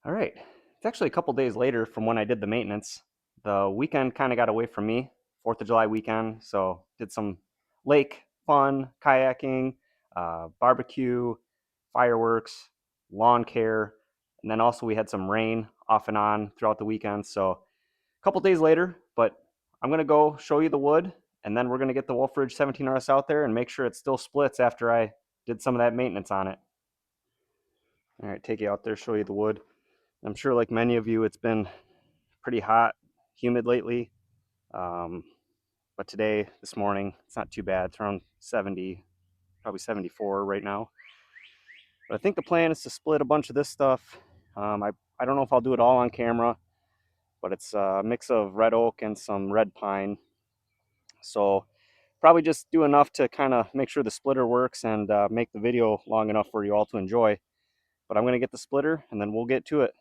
All right. It's actually a couple days later from when I did the maintenance. The weekend kind of got away from me, 4th of July weekend. So did some lake fun, kayaking, barbecue, fireworks, lawn care, and then also we had some rain off and on throughout the weekend. So a couple days later, but I'm gonna go show you the wood, and then we're gonna get the Wolf Ridge 17RS out there and make sure it still splits after I did some of that maintenance on it. All right, take you out there, show you the wood. I'm sure, like many of you, it's been pretty hot, humid lately. Um, but today, this morning, it's not too bad. It's around 70, probably 74 right now. But I think the plan is to split a bunch of this stuff. I don't know if I'll do it all on camera, but it's a mix of red oak and some red pine. So probably just do enough to kind of make sure the splitter works and make the video long enough for you all to enjoy. But I'm going to get the splitter and then we'll get to it.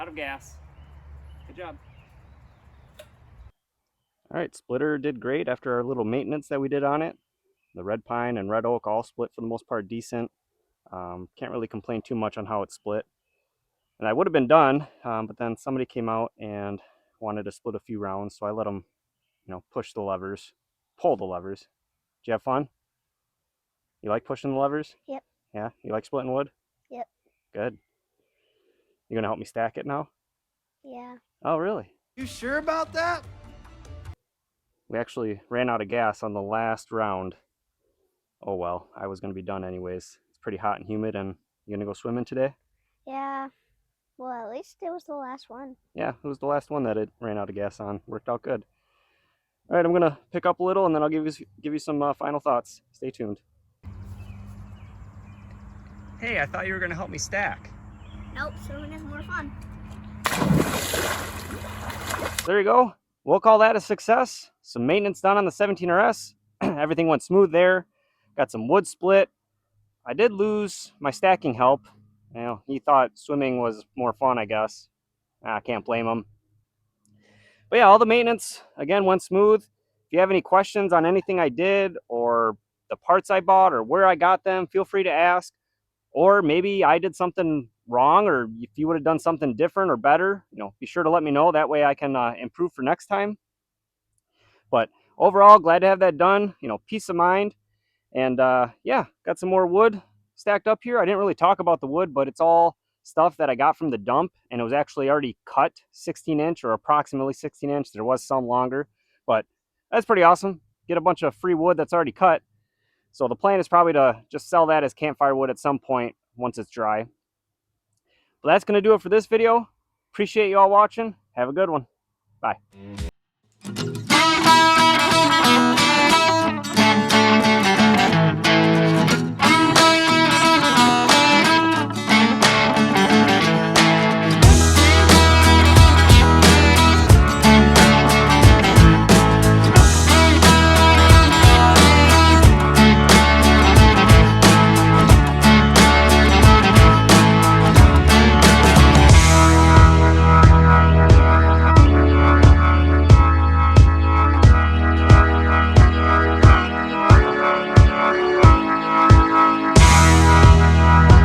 out of gas. Good job. All right, splitter did great after our little maintenance that we did on it. The red pine and red oak all split for the most part decent. Can't really complain too much on how it split. And I would have been done, but then somebody came out and wanted to split a few rounds, so I let them, push the levers, pull the levers. Did you have fun? You like pushing the levers? Yep. Yeah? You like splitting wood? Yep. Good. You gonna help me stack it now? Yeah. Oh, really? You sure about that? We actually ran out of gas on the last round. Oh well, I was gonna be done anyways. It's pretty hot and humid, and you gonna go swimming today? Yeah. Well, at least it was the last one. Yeah, it was the last one that it ran out of gas on. Worked out good. All right, I'm gonna pick up a little, and then I'll give you some final thoughts. Stay tuned. Hey, I thought you were gonna help me stack. Nope, swimming is more fun. There you go. We'll call that a success. Some maintenance done on the 17RS. Everything went smooth there. Got some wood split. I did lose my stacking help. He thought swimming was more fun, I guess. I can't blame him. But yeah, all the maintenance, again, went smooth. If you have any questions on anything I did or the parts I bought or where I got them, feel free to ask. Or maybe I did something wrong, or if you would have done something different or better, be sure to let me know. That way I can improve for next time. But overall, glad to have that done. Peace of mind. And yeah, got some more wood stacked up here. I didn't really talk about the wood, but it's all stuff that I got from the dump, and it was actually already cut 16-inch or approximately 16-inch. There was some longer, but that's pretty awesome. Get a bunch of free wood that's already cut. So the plan is probably to just sell that as campfire wood at some point once it's dry. But that's going to do it for this video. Appreciate you all watching. Have a good one. Bye.